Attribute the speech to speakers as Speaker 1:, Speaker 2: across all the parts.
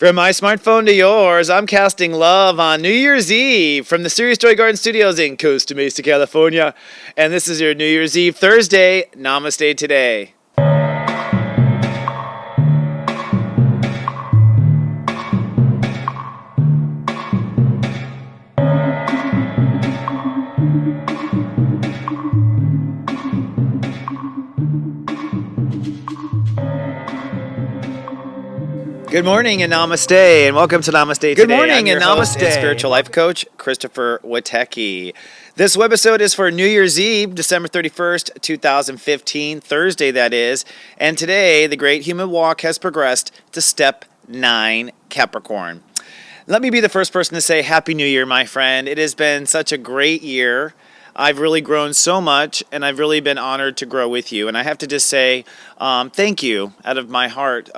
Speaker 1: From my smartphone to yours, I'm casting love on New Year's Eve from the Serious Joy Garden Studios in Costa Mesa, California. And this is your New Year's Eve Thursday Namaste today. Good morning and Namaste, and welcome to Namaste today.
Speaker 2: Good morning
Speaker 1: I'm your
Speaker 2: and
Speaker 1: host
Speaker 2: Namaste.
Speaker 1: and spiritual life coach, Christopher Witecki. This webisode is for New Year's Eve, December 31st, 2015, Thursday that is, and today the great human walk has progressed to step 9, Capricorn. Let me be the first person to say Happy New Year, my friend. It has been such a great year. I've really grown so much, and I've really been honored to grow with you. And I have to just say thank you out of my heart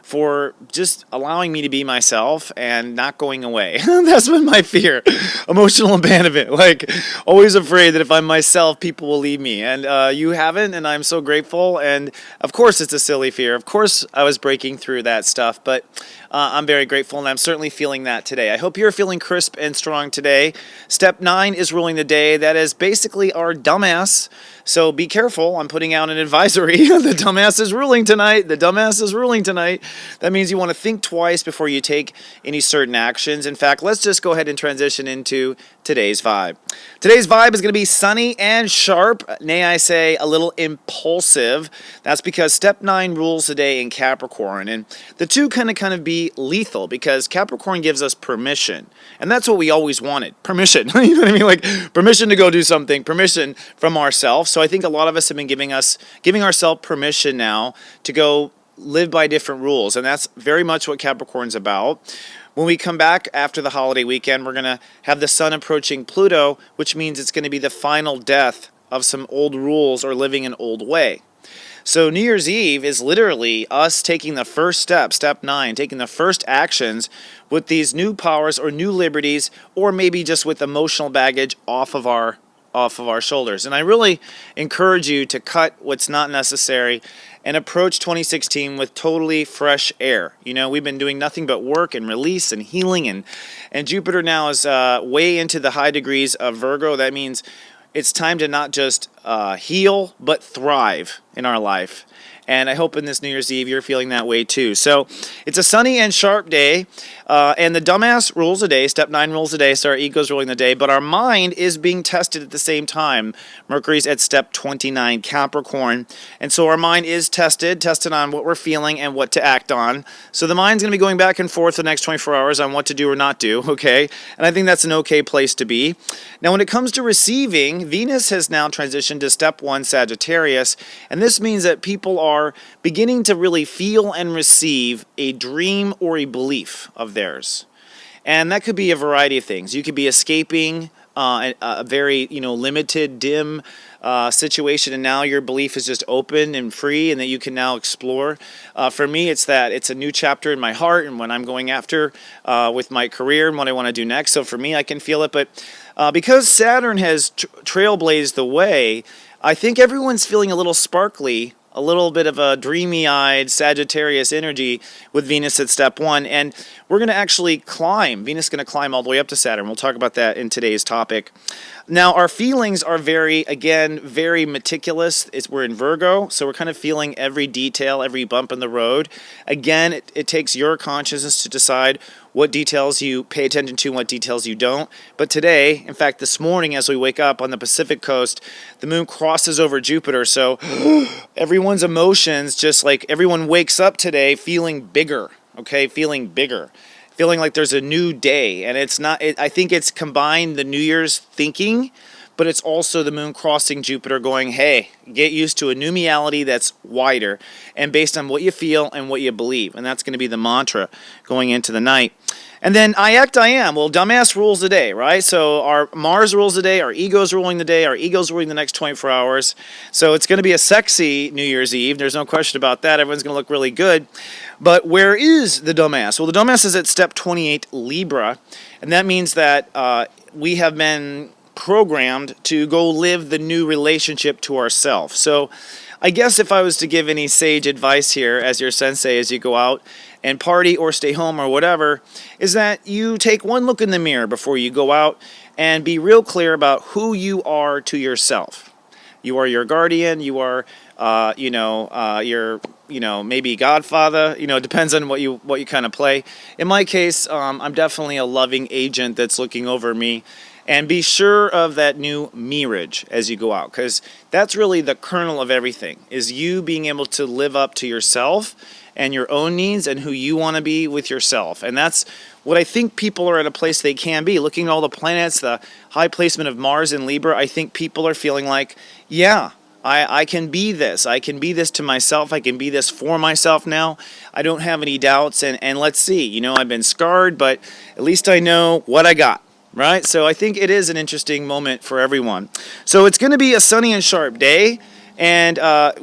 Speaker 1: for just allowing me to be myself and not going away. That's been my fear, emotional abandonment. Like, always afraid that if I'm myself, people will leave me. And you haven't, and I'm so grateful. And of course, it's a silly fear. Of course, I was breaking through that stuff, but I'm very grateful, and I'm certainly feeling that today. I hope you're feeling crisp and strong today. Step 9 is ruling the day. That is basically our dumbass. So be careful. I'm putting out an advisory. The dumbass is ruling tonight. The dumbass is ruling tonight. That means you want to think twice before you take any certain actions. In fact, let's just go ahead and transition into today's vibe. Today's vibe is going to be sunny and sharp, nay I say a little impulsive. That's because step 9 rules the day in Capricorn, and the two kind of be lethal because Capricorn gives us permission, and that's what we always wanted, permission. You know what I mean? Like permission to go do something, permission from ourselves. So I think a lot of us have been giving ourselves permission now to go live by different rules, and that's very much what Capricorn's about. When we come back after the holiday weekend, we're going to have the sun approaching Pluto, which means it's going to be the final death of some old rules or living an old way. So New Year's Eve is literally us taking the first step, step 9, taking the first actions with these new powers or new liberties, or maybe just with emotional baggage off of our shoulders. And I really encourage you to cut what's not necessary and approach 2016 with totally fresh air. You know, we've been doing nothing but work and release and healing, and Jupiter now is way into the high degrees of Virgo. That means it's time to not just heal, but thrive in our life. And I hope in this New Year's Eve you're feeling that way too. So it's a sunny and sharp day, and the dumbass rules the day. Step 9 rules the day, so our ego's ruling the day. But our mind is being tested at the same time. Mercury's at step 29, Capricorn. And so our mind is tested on what we're feeling and what to act on. So the mind's going to be going back and forth the next 24 hours on what to do or not do, okay? And I think that's an okay place to be. Now when it comes to receiving, Venus has now transitioned to step 1, Sagittarius. And this means that people are beginning to really feel and receive a dream or a belief of theirs. And that could be a variety of things. You could be escaping a very limited, dim situation, and now your belief is just open and free, and that you can now explore. For me, it's a new chapter in my heart and what I'm going after with my career and what I want to do next. So for me, I can feel it. But because Saturn has trailblazed the way, I think everyone's feeling a little sparkly, a little bit of a dreamy-eyed Sagittarius energy with Venus at step 1, and we're going to actually climb. Venus is going to climb all the way up to Saturn. We'll talk about that in today's topic. Now, our feelings are very meticulous. We're in Virgo, so we're kind of feeling every detail, every bump in the road. Again, it takes your consciousness to decide what details you pay attention to and what details you don't. But today, in fact, this morning as we wake up on the Pacific coast, the moon crosses over Jupiter. So everyone's emotions, just like everyone wakes up today feeling bigger, okay? Feeling bigger. Feeling like there's a new day. And I think it's combined the New Year's thinking, but it's also the moon crossing Jupiter going, hey, get used to a new reality that's wider and based on what you feel and what you believe. And that's going to be the mantra going into the night. And then I act, I am. Well, dumbass rules the day, right? So our Mars rules the day, our ego's ruling the day, our ego's ruling the next 24 hours. So it's going to be a sexy New Year's Eve. There's no question about that. Everyone's going to look really good. But where is the dumbass? Well, the dumbass is at step 28, Libra. And that means that we have been programmed to go live the new relationship to ourselves. So I guess if I was to give any sage advice here as your sensei as you go out and party or stay home or whatever, is that you take one look in the mirror before you go out and be real clear about who you are to yourself. You are your guardian, you are, your, maybe godfather, it depends on what you kind of play. In my case, I'm definitely a loving agent that's looking over me. And be sure of that new mirage as you go out, because that's really the kernel of everything, is you being able to live up to yourself and your own needs and who you want to be with yourself. And that's what I think people are at a place they can be. Looking at all the planets, the high placement of Mars in Libra, I think people are feeling like, yeah, I can be this. I can be this to myself. I can be this for myself now. I don't have any doubts. And let's see, I've been scarred, but at least I know what I got. Right? So I think it is an interesting moment for everyone. So it's going to be a sunny and sharp day. And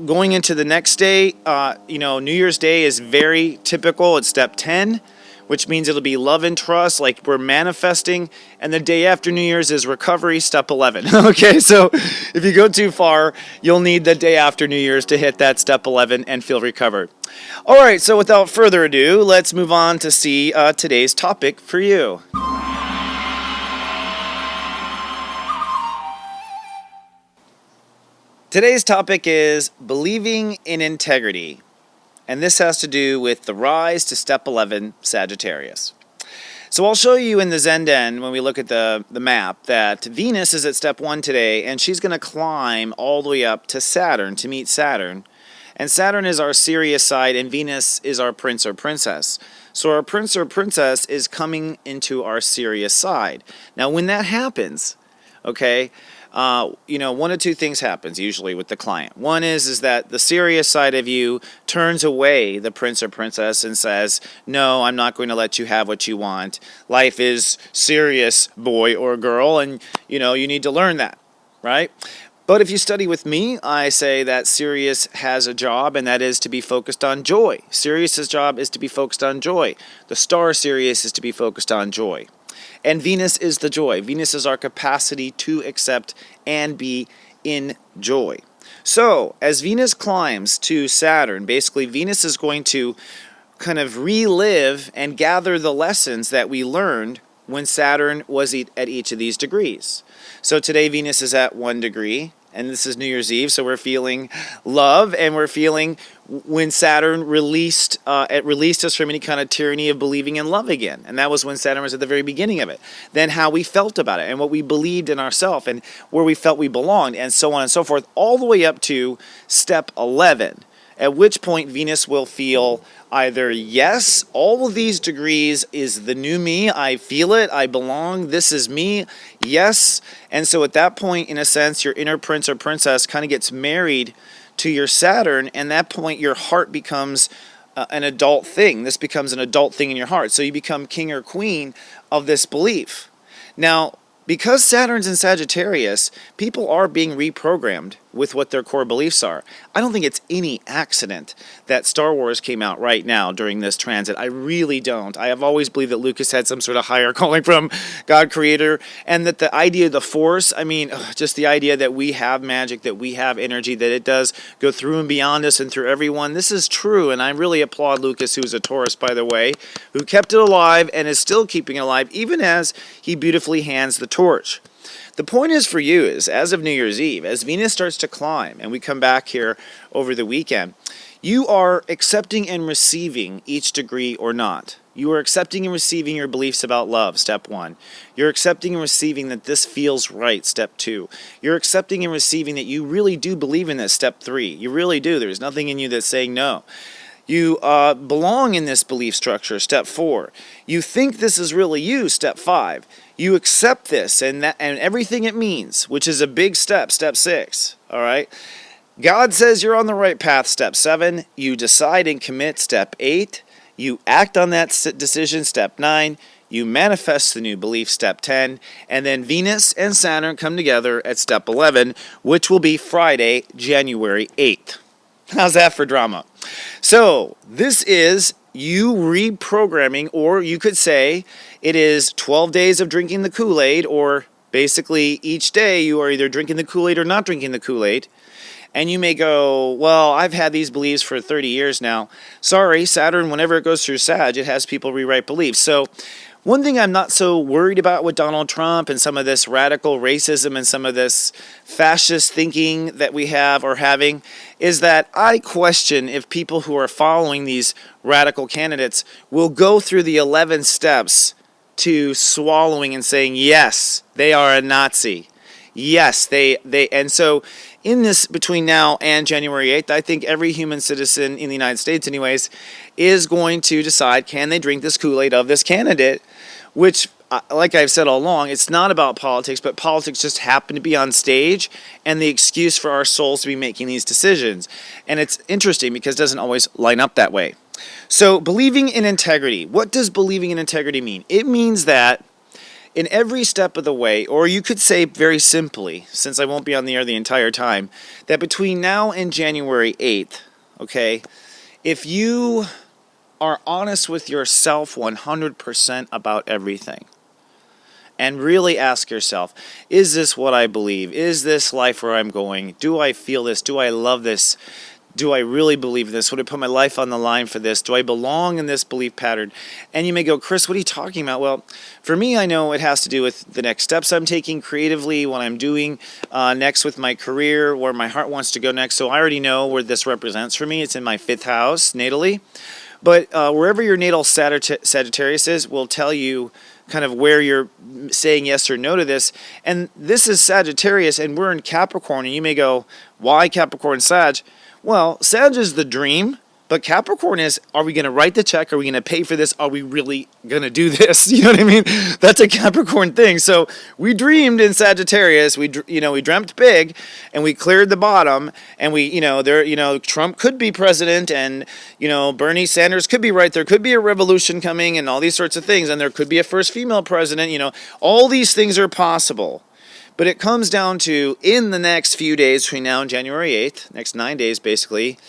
Speaker 1: going into the next day, New Year's Day is very typical. It's step 10, which means it'll be love and trust, like we're manifesting. And the day after New Year's is recovery, step 11. Okay, so if you go too far, you'll need the day after New Year's to hit that step 11 and feel recovered. All right, so without further ado, let's move on to see today's topic for you. Today's topic is believing in integrity, and this has to do with the rise to step 11, Sagittarius. So I'll show you in the Zenden, when we look at the map, that Venus is at step 1 today, and she's going to climb all the way up to Saturn to meet Saturn. And Saturn is our Sirius side, and Venus is our prince or princess. So our prince or princess is coming into our Sirius side. Now when that happens, okay, one of two things happens usually with the client. One is that the serious side of you turns away the prince or princess and says, no, I'm not going to let you have what you want. Life is serious, boy or girl, and you need to learn that, right? But if you study with me, I say that Sirius has a job, and that is to be focused on joy. Sirius's job is to be focused on joy. The star Sirius is to be focused on joy. And Venus is the joy. Venus is our capacity to accept and be in joy. So, as Venus climbs to Saturn, basically Venus is going to kind of relive and gather the lessons that we learned when Saturn was at each of these degrees. So today Venus is at 1 degree, and this is New Year's Eve, so we're feeling love, and we're feeling when Saturn released us from any kind of tyranny of believing in love again. And that was when Saturn was at the very beginning of it. Then how we felt about it, and what we believed in ourselves, and where we felt we belonged, and so on and so forth, all the way up to step 11. At which point Venus will feel either, yes, all of these degrees is the new me, I feel it, I belong, this is me, yes. And so at that point, in a sense, your inner prince or princess kind of gets married to your Saturn, and at that point your heart becomes an adult thing. This becomes an adult thing in your heart. So you become king or queen of this belief. Now, because Saturn's in Sagittarius, people are being reprogrammed with what their core beliefs are. I don't think it's any accident that Star Wars came out right now during this transit. I really don't. I have always believed that Lucas had some sort of higher calling from God Creator, and that the idea of the Force, just the idea that we have magic, that we have energy, that it does go through and beyond us and through everyone. This is true, and I really applaud Lucas, who's a Taurus, by the way, who kept it alive and is still keeping it alive, even as he beautifully hands the torch. The point is for you is, as of New Year's Eve, as Venus starts to climb, and we come back here over the weekend, you are accepting and receiving each degree or not. You are accepting and receiving your beliefs about love, step 1. You're accepting and receiving that this feels right, step 2. You're accepting and receiving that you really do believe in this, step 3. You really do. There's nothing in you that's saying no. You belong in this belief structure, step 4. You think this is really you, step 5. You accept this and everything it means, which is a big step, step 6. All right? God says you're on the right path, step 7. You decide and commit, step 8. You act on that decision, step 9. You manifest the new belief, step 10. And then Venus and Saturn come together at step 11, which will be Friday, January 8th. How's that for drama? So this is you reprogramming, or you could say it is 12 days of drinking the Kool-Aid, or basically each day you are either drinking the Kool-Aid or not drinking the Kool-Aid. And you may go, well, I've had these beliefs for 30 years now. Sorry, Saturn, whenever it goes through Sag, it has people rewrite beliefs. So one thing I'm not so worried about with Donald Trump and some of this radical racism and some of this fascist thinking that we have or having is that I question if people who are following these radical candidates will go through the 11 steps to swallowing and saying, yes, they are a Nazi. Yes, they and so in this between now and January 8th, I think every human citizen in the United States anyways is going to decide, can they drink this Kool-Aid of this candidate, which like I've said all along, it's not about politics, but politics just happen to be on stage and the excuse for our souls to be making these decisions. And it's interesting because it doesn't always line up that way. So believing in integrity. What does believing in integrity mean? It means that in every step of the way, or you could say very simply, since I won't be on the air the entire time, that between now and January 8th, okay, if you are honest with yourself 100% about everything, and really ask yourself, is this what I believe? Is this life where I'm going? Do I feel this? Do I love this? Do I really believe this? Would I put my life on the line for this? Do I belong in this belief pattern? And you may go, Chris, what are you talking about? Well, for me, I know it has to do with the next steps I'm taking creatively, what I'm doing next with my career, where my heart wants to go next. So I already know where this represents for me. It's in my 5th house, natally. But wherever your natal Sagittarius is will tell you kind of where you're saying yes or no to this. And this is Sagittarius, and we're in Capricorn. And you may go, why Capricorn Sag? Well, Sag is the dream, but Capricorn is, are we going to write the check? Are we going to pay for this? Are we really going to do this? You know what I mean? That's a Capricorn thing. So we dreamed in Sagittarius. We dreamt big, and we cleared the bottom. And Trump could be president, and Bernie Sanders could be right. There could be a revolution coming, and all these sorts of things. And there could be a first female president. All these things are possible. But it comes down to, in the next few days between now and January 8th, next 9 days basically,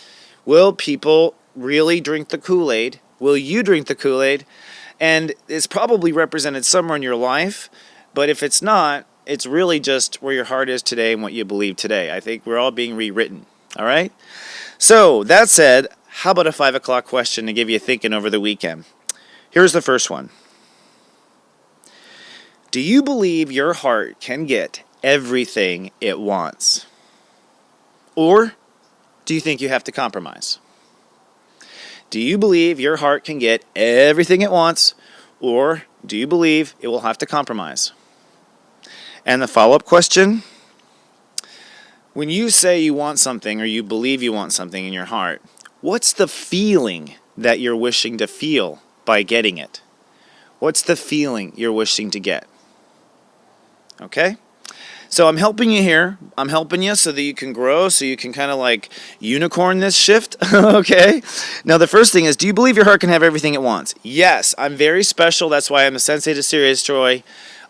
Speaker 1: will people really drink the Kool-Aid? Will you drink the Kool-Aid? And it's probably represented somewhere in your life, but if it's not, it's really just where your heart is today and what you believe today. I think we're all being rewritten, all right? So, that said, how about a 5 o'clock question to give you thinking over the weekend? Here's the first one. Do you believe your heart can get everything it wants? Or do you think you have to compromise? Do you believe your heart can get everything it wants? Or do you believe it will have to compromise? And the follow-up question, when you say you want something or you believe you want something in your heart, what's the feeling that you're wishing to feel by getting it? What's the feeling you're wishing to get? Okay? So I'm helping you here. I'm helping you so that you can grow, so you can kind of like unicorn this shift. Okay? Now the first thing is, do you believe your heart can have everything it wants? Yes, I'm very special. That's why I'm a Sensei to Serious Joy.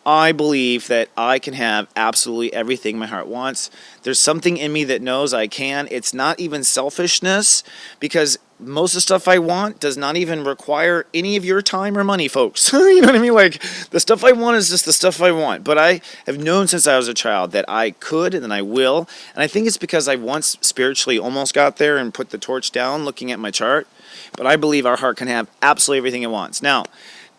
Speaker 1: I believe that I can have absolutely everything my heart wants. There's something in me that knows I can. It's not even selfishness, because most of the stuff I want does not even require any of your time or money, folks. You know what I mean? Like, the stuff I want is just the stuff I want. But I have known since I was a child that I could and I will. And I think it's because I once spiritually almost got there and put the torch down looking at my chart. But I believe our heart can have absolutely everything it wants. Now,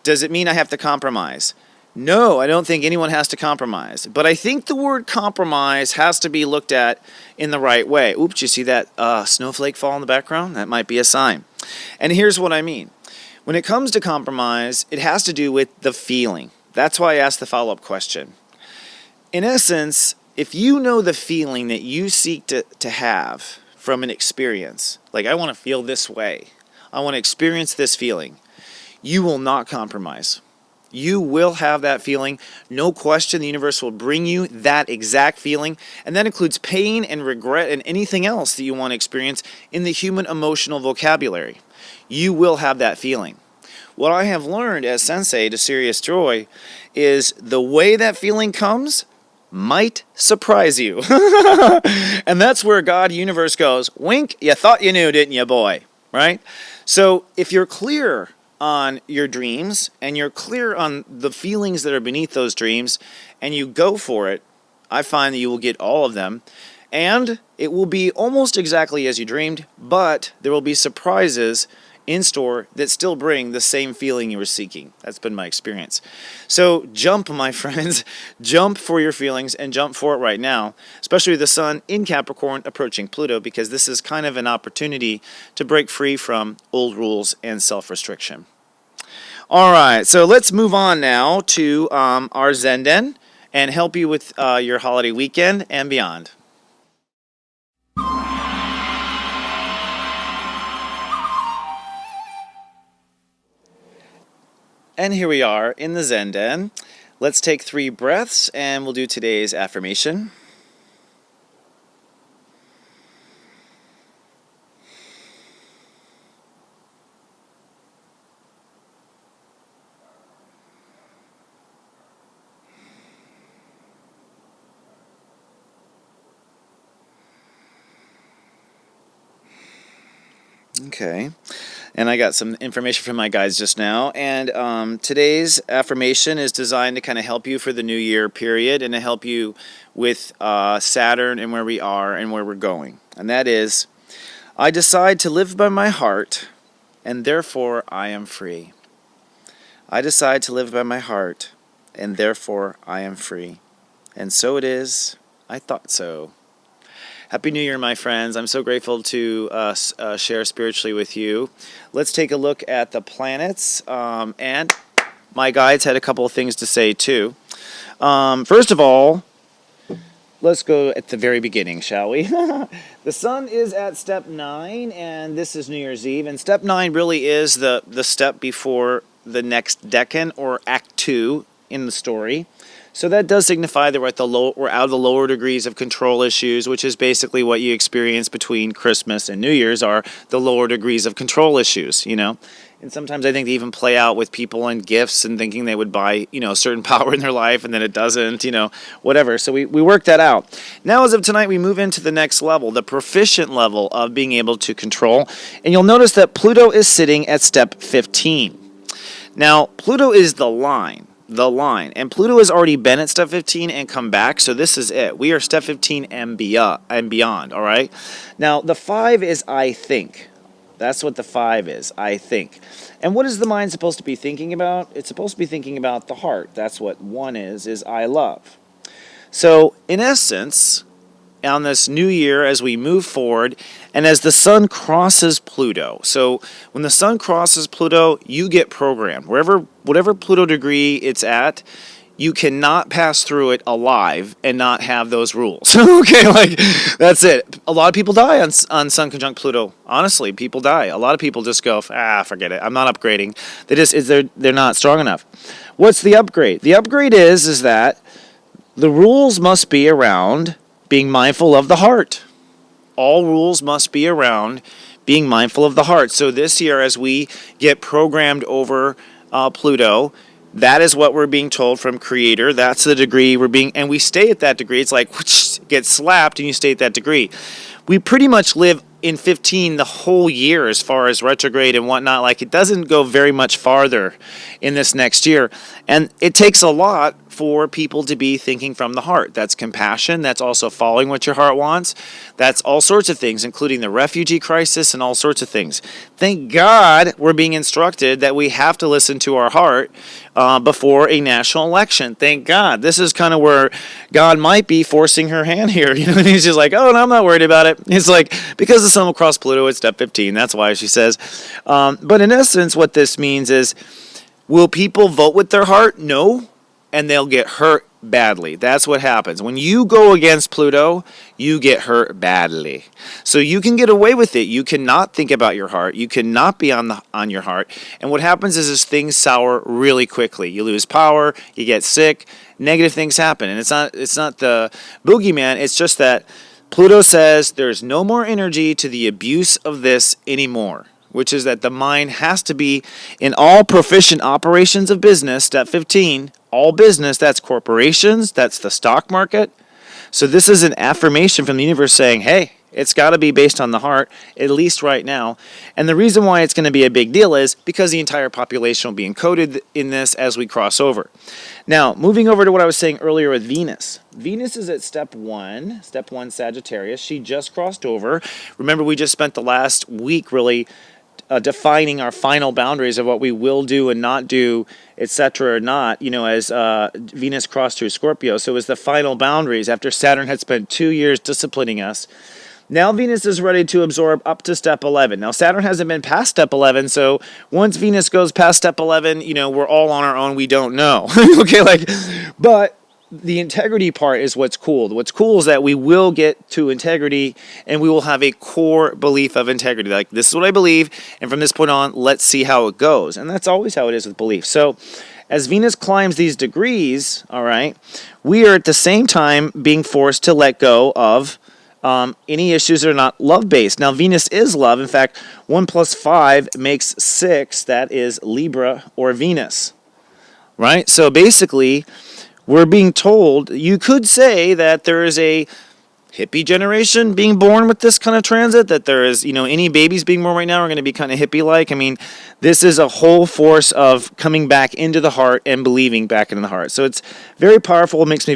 Speaker 1: does it mean I have to compromise? No, I don't think anyone has to compromise. But I think the word compromise has to be looked at in the right way. Oops, you see that snowflake fall in the background? That might be a sign. And here's what I mean. When it comes to compromise, it has to do with the feeling. That's why I asked the follow-up question. In essence, if you know the feeling that you seek to have from an experience, like I want to feel this way, I want to experience this feeling, you will not compromise. You will have that feeling. No question, the universe will bring you that exact feeling. And that includes pain and regret and anything else that you want to experience in the human emotional vocabulary. You will have that feeling. What I have learned as Sensei to Serious Joy is the way that feeling comes might surprise you. And that's where God, universe goes, wink, you thought you knew, didn't you, boy? Right? So if you're clear on your dreams and you're clear on the feelings that are beneath those dreams and you go for it, I find that you will get all of them. And it will be almost exactly as you dreamed, but there will be surprises in store that still bring the same feeling you were seeking. That's been my experience. So jump, my friends, jump for your feelings and jump for it right now, especially with the sun in Capricorn approaching Pluto, because this is kind of an opportunity to break free from old rules and self-restriction. All right, so let's move on now to our Zenden and help you with your holiday weekend and beyond. And here we are in the Zenden. Let's take 3 breaths and we'll do today's affirmation. Okay, and I got some information from my guides just now, and today's affirmation is designed to kind of help you for the new year period and to help you with Saturn and where we are and where we're going. And that is, I decide to live by my heart, and therefore I am free. I decide to live by my heart, and therefore I am free. And so it is. I thought so. Happy New Year, my friends. I'm so grateful to share spiritually with you. Let's take a look at the planets. And my guides had a couple of things to say, too. First of all, let's go at the very beginning, shall we? The sun is at step 9, and this is New Year's Eve. And step 9 really is the step before the next decan, or act 2 in the story. So that does signify that we're out of the lower degrees of control issues, which is basically what you experience between Christmas and New Year's are the lower degrees of control issues, you know. And sometimes I think they even play out with people and gifts and thinking they would buy, you know, a certain power in their life and then it doesn't, you know, whatever. So we work that out. Now, as of tonight, we move into the next level, the proficient level of being able to control. And you'll notice that Pluto is sitting at step 15. Now, Pluto is the line. And Pluto has already been at step 15 and come back, so this is it. We are step 15 and beyond, all right? Now, the 5 is I think. That's what the 5 is, I think. And what is the mind supposed to be thinking about? It's supposed to be thinking about the heart. That's what 1 is I love. So, in essence, on this new year as we move forward and as the sun crosses Pluto. So when the sun crosses Pluto, you get programmed. Whatever Pluto degree it's at, you cannot pass through it alive and not have those rules. Okay, like that's it. A lot of people die on sun conjunct Pluto. Honestly, people die. A lot of people just go, forget it. I'm not upgrading. They're not strong enough. What's the upgrade? The upgrade is that the rules must be around being mindful of the heart. All rules must be around being mindful of the heart. So this year, as we get programmed over Pluto, that is what we're being told from Creator. That's the degree and we stay at that degree. It's like, whoosh, get slapped and you stay at that degree. We pretty much live in 15 the whole year as far as retrograde and whatnot. Like, it doesn't go very much farther in this next year. And it takes a lot for people to be thinking from the heart. That's compassion. That's also following what your heart wants. That's all sorts of things, including the refugee crisis and all sorts of things. Thank God we're being instructed that we have to listen to our heart before a national election. Thank God. This is kind of where God might be forcing her hand here. You know, and he's just like, oh, no, I'm not worried about it. It's like, because the sun will cross Pluto at step 15. That's why she says. But in essence, what this means is, will people vote with their heart? No. And they'll get hurt badly. That's what happens. When you go against Pluto, you get hurt badly. So you can get away with it. You cannot think about your heart. You cannot be on your heart. And what happens is things sour really quickly. You lose power, you get sick, negative things happen. And it's not the boogeyman, it's just that Pluto says there's no more energy to the abuse of this anymore, which is that the mind has to be in all proficient operations of business, step 15, all business, that's corporations, that's the stock market. So this is an affirmation from the universe saying, hey, It's got to be based on the heart, at least right now. And the reason why it's going to be a big deal is because the entire population will be encoded in this as we cross over. Now, moving over to what I was saying earlier with Venus. Venus is at step 1 Sagittarius. She just crossed over. Remember, we just spent the last week really defining our final boundaries of what we will do and not do, etc. or not, as Venus crossed through Scorpio. So it was the final boundaries after Saturn had spent 2 years disciplining us. Now Venus is ready to absorb up to step 11. Now Saturn hasn't been past step 11, so once Venus goes past step 11, we're all on our own. We don't know. Okay, but the integrity part is what's cool. What's cool is that we will get to integrity and we will have a core belief of integrity. Like, this is what I believe, and from this point on, let's see how it goes. And that's always how it is with belief. So as Venus climbs these degrees, all right, we are at the same time being forced to let go of any issues that are not love-based. Now, Venus is love. In fact, 1 + 5 makes 6. That is Libra or Venus, right? So basically, we're being told, you could say that there is a hippie generation being born with this kind of transit, that there is, any babies being born right now are going to be kind of hippie-like. I mean, this is a whole force of coming back into the heart and believing back into the heart. So it's very powerful. It makes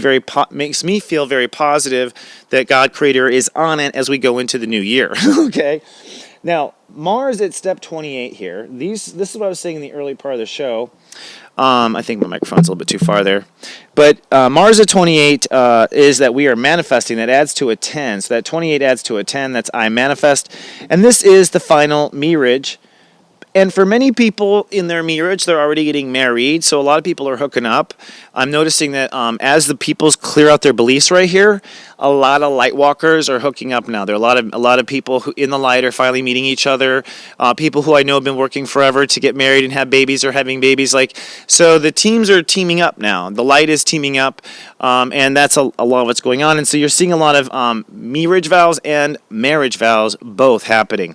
Speaker 1: me feel very positive that God Creator is on it as we go into the new year. Okay. Now, Mars at step 28 here. This is what I was saying in the early part of the show. I think my microphone's a little bit too far there. But Mars at 28 is that we are manifesting. That adds to a 10. So that 28 adds to a 10. That's I manifest. And this is the final marriage. And for many people in their marriage, they're already getting married. So a lot of people are hooking up. I'm noticing that as the peoples clear out their beliefs right here, a lot of light walkers are hooking up now. There are a lot of people who in the light are finally meeting each other. People who I know have been working forever to get married and have babies are having babies. So the teams are teaming up now. The light is teaming up, and that's a lot of what's going on. And so you're seeing a lot of marriage vows and marriage vows both happening.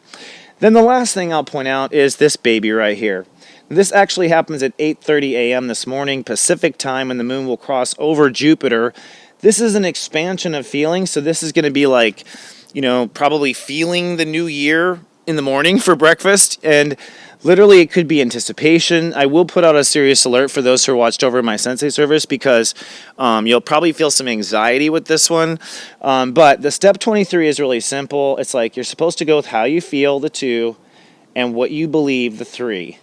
Speaker 1: Then the last thing I'll point out is this baby right here. This actually happens at 8:30 a.m. this morning, Pacific time, when the moon will cross over Jupiter. This is an expansion of feelings, so this is going to be like, probably feeling the new year in the morning for breakfast, and literally it could be anticipation. I will put out a serious alert for those who watched over my Sensei service because you'll probably feel some anxiety with this one. But the step 23 is really simple. It's like you're supposed to go with how you feel, the 2, and what you believe, the 3.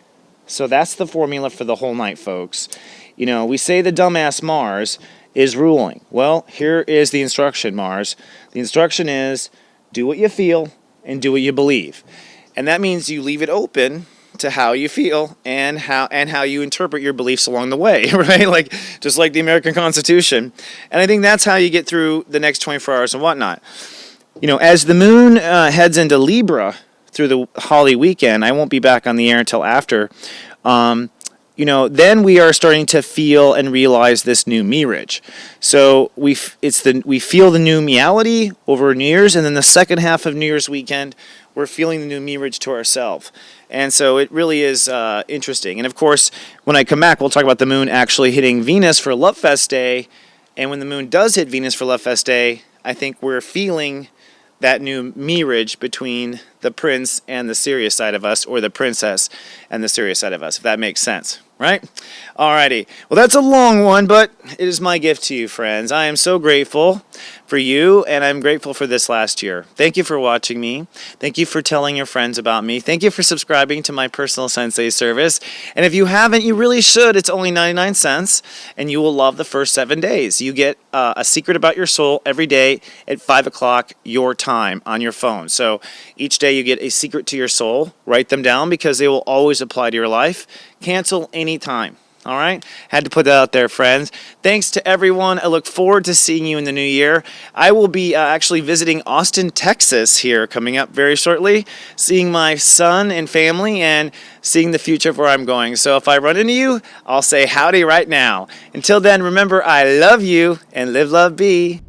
Speaker 1: So that's the formula for the whole night, folks. We say the dumbass Mars is ruling. Well, here is the instruction, Mars. The instruction is do what you feel and do what you believe. And that means you leave it open to how you feel and how you interpret your beliefs along the way, right? Just like the American Constitution. And I think that's how you get through the next 24 hours and whatnot. As the moon heads into Libra through the holiday weekend, I won't be back on the air until after. Then we are starting to feel and realize this new marriage. So we feel the new reality over New Year's, and then the second half of New Year's weekend, we're feeling the new marriage to ourselves. And so it really is interesting. And of course, when I come back, we'll talk about the moon actually hitting Venus for Love Fest Day. And when the moon does hit Venus for Love Fest Day, I think we're feeling that new marriage between the prince and the serious side of us, or the princess and the serious side of us, if that makes sense, right? Alrighty. Well, that's a long one, but it is my gift to you, friends. I am so grateful for you, and I'm grateful for this last year. Thank you for watching me. Thank you for telling your friends about me. Thank you for subscribing to my personal Sensei service. And if you haven't, you really should. It's only 99 cents, and you will love the first 7 days. You get a secret about your soul every day at 5 o'clock your time on your phone. So each day you get a secret to your soul. Write them down because they will always apply to your life. Cancel anytime. All right? Had to put that out there, friends. Thanks to everyone. I look forward to seeing you in the new year. I will be actually visiting Austin, Texas here coming up very shortly, seeing my son and family and seeing the future of where I'm going. So if I run into you, I'll say howdy right now. Until then, remember, I love you and live, love, be.